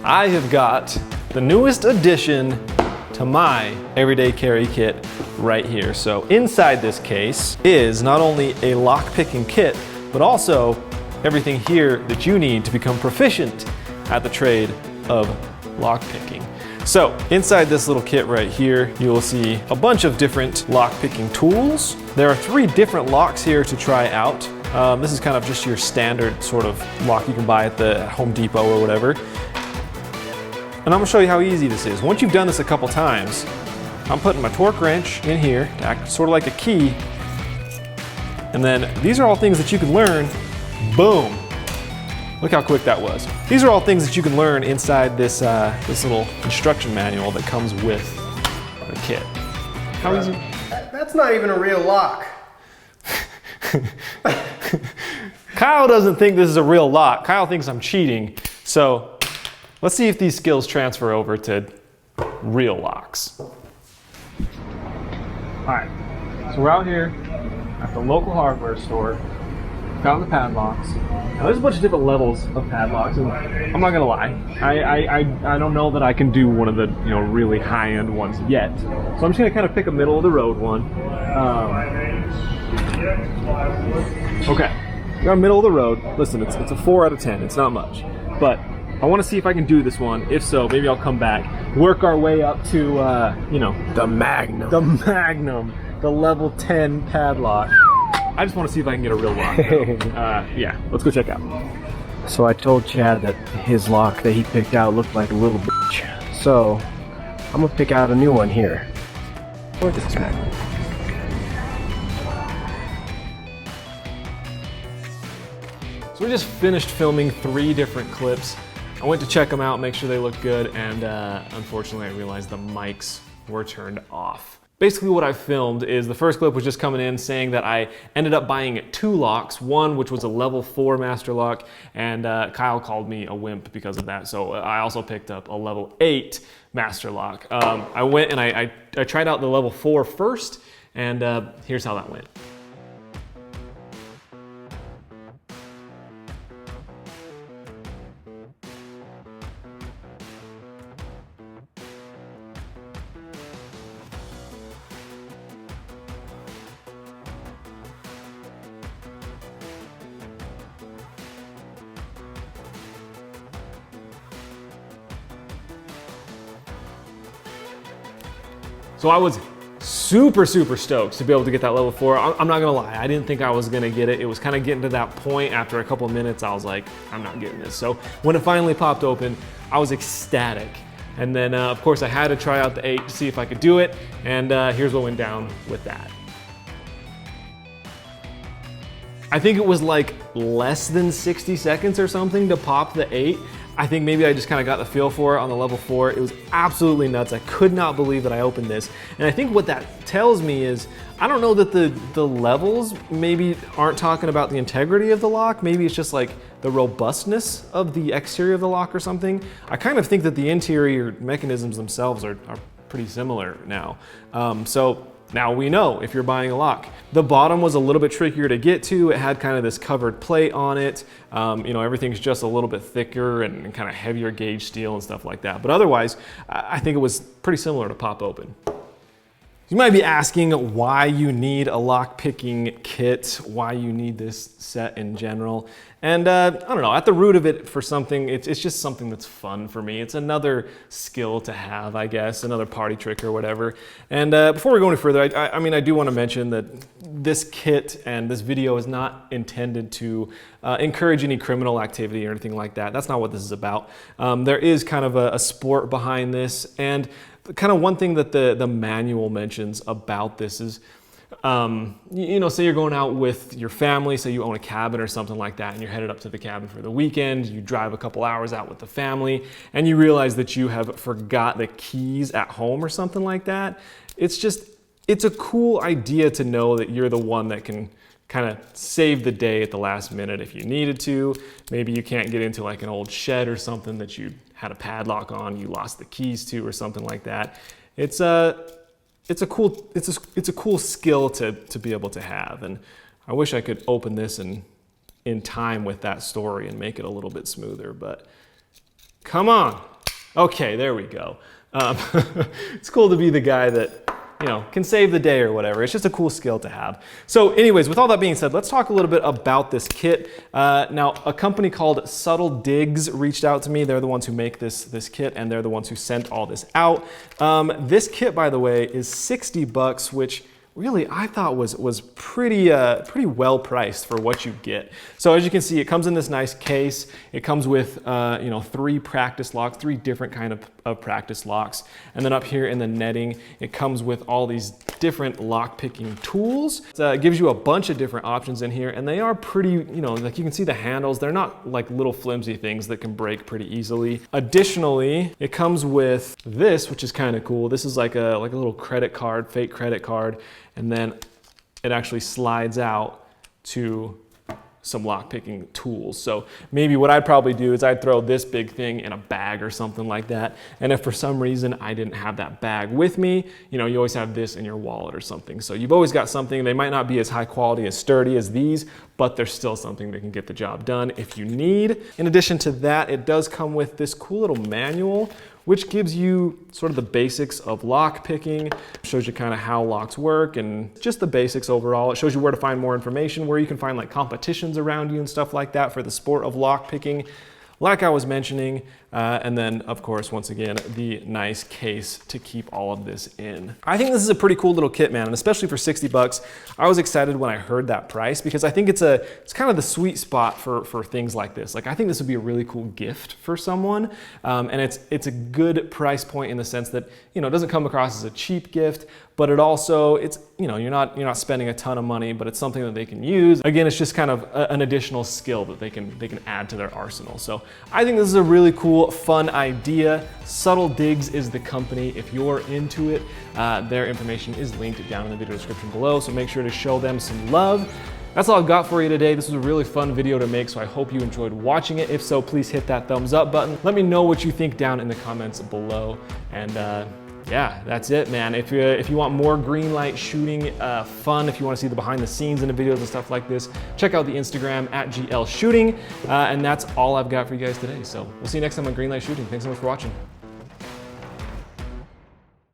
I have got the newest addition to my everyday carry kit right here. So inside this case is not only a lock picking kit, but also everything here that you need to become proficient at the trade of lock picking. So inside this little kit right here, you will see a bunch of different lock picking tools. There are 3 different locks here to try out. This is kind of just your standard sort of lock you can buy at the Home Depot or whatever. And I'm gonna show you how easy this is. Once you've done this a couple times, I'm putting my torque wrench in here to act sort of like a key. And then these are all things that you can learn. Boom. Look how quick that was. These are all things that you can learn inside this, this little instruction manual that comes with the kit. How easy? That's not even a real lock. Kyle doesn't think this is a real lock. Kyle thinks I'm cheating. So let's see if these skills transfer over to real locks. All right, so we're out here at the local hardware store. Found the padlocks. Now there's a bunch of different levels of padlocks, and I'm not gonna lie, I don't know that I can do one of the really high-end ones yet. So I'm just gonna kind of pick a middle of the road one. Okay, we got middle of the road. Listen, it's a 4 out of 10. It's not much, but I want to see if I can do this one. If so, maybe I'll come back, work our way up to The Magnum. the Magnum, the level 10 padlock. I just want to see if I can get a real lock. Yeah, let's go check out. So I told Chad that his lock that he picked out looked like a little bitch. So I'm gonna pick out a new one here. Where's this Magnum? So we just finished filming 3 different clips. I went to check them out, make sure they look good, and unfortunately I realized the mics were turned off. Basically what I filmed is the first clip was just coming in saying that I ended up buying 2 locks, one which was a level 4 master lock, and Kyle called me a wimp because of that, so I also picked up a level 8 master lock. I went and I tried out the level 4 first, and here's how that went. So I was super stoked to be able to get that level 4. I'm not gonna lie, I didn't think I was gonna get it. It was kind of getting to that point after a couple of minutes, I was like, I'm not getting this. So when it finally popped open, I was ecstatic. And then of course I had to try out the 8 to see if I could do it. And here's what went down with that. I think it was like less than 60 seconds or something to pop the 8. I think maybe I just kind of got the feel for it on the level 4. It was absolutely nuts. I could not believe that I opened this. And I think what that tells me is, I don't know that the levels maybe aren't talking about the integrity of the lock. Maybe it's just like the robustness of the exterior of the lock or something. I kind of think that the interior mechanisms themselves are pretty similar now. So now we know if you're buying a lock. The bottom was a little bit trickier to get to. It had kind of this covered plate on it. Everything's just a little bit thicker and kind of heavier gauge steel and stuff like that. But otherwise, I think it was pretty similar to pop open. You might be asking why you need a lock picking kit, why you need this set in general. And I don't know, at the root of it for something, it's just something that's fun for me. It's another skill to have, I guess, another party trick or whatever. And before we go any further, I do want to mention that this kit and this video is not intended to encourage any criminal activity or anything like that. That's not what this is about. There is kind of a sport behind this, and kind of one thing that the manual mentions about this is, say you're going out with your family, say you own a cabin or something like that, and you're headed up to the cabin for the weekend, you drive a couple hours out with the family, and you realize that you have forgot the keys at home or something like that. It's a cool idea to know that you're the one that can kind of save the day at the last minute if you needed to. Maybe you can't get into like an old shed or something that you had a padlock on, you lost the keys to or something like that. It's a cool skill to be able to have, and I wish I could open this in time with that story and make it a little bit smoother, but come on, Okay, there we go. It's cool to be the guy that, you know, can save the day or whatever. It's just a cool skill to have. So anyways, with all that being said, let's talk a little bit about this kit. Now, a company called Subtle Digs reached out to me. They're the ones who make this kit, and they're the ones who sent all this out. This kit, by the way, is $60, which really I thought was pretty well priced for what you get. So as you can see, it comes in this nice case. It comes with you know, 3 practice locks, 3 different kind of practice locks. And then up here in the netting, it comes with all these different lock picking tools. It gives you a bunch of different options in here, and they are pretty, you know, like you can see the handles, they're not like little flimsy things that can break pretty easily. Additionally, it comes with this, which is kind of cool. This is like a little credit card, fake credit card. And then it actually slides out to some lock picking tools. So maybe what I'd probably do is I'd throw this big thing in a bag or something like that. And if for some reason I didn't have that bag with me, you know, you always have this in your wallet or something. So you've always got something. They might not be as high quality, as sturdy as these, but there's still something that can get the job done if you need. In addition to that, it does come with this cool little manual, which gives you sort of the basics of lock picking, shows you kind of how locks work and just the basics overall. It shows you where to find more information, where you can find like competitions around you and stuff like that for the sport of lock picking, like I was mentioning. And then of course, once again, the nice case to keep all of this in. I think this is a pretty cool little kit, man, and especially for $60, I was excited when I heard that price because I think it's kind of the sweet spot for things like this. Like I think this would be a really cool gift for someone, and it's a good price point in the sense that, you know, it doesn't come across as a cheap gift, but it also, it's, you know, you're not spending a ton of money, but it's something that they can use. Again, it's just kind of an additional skill that they can add to their arsenal. So I think this is a really cool, fun idea. Subtle Digs is the company. If you're into it, their information is linked down in the video description below, so make sure to show them some love. That's all I've got for you today. This was a really fun video to make, so I hope you enjoyed watching it. If so, please hit that thumbs up button. Let me know what you think down in the comments below. And yeah, that's it, man. If you want more green light shooting fun, if you want to see the behind the scenes in the videos and stuff like this, check out the Instagram at GL Shooting. And that's all I've got for you guys today. So we'll see you next time on Green Light Shooting. Thanks so much for watching.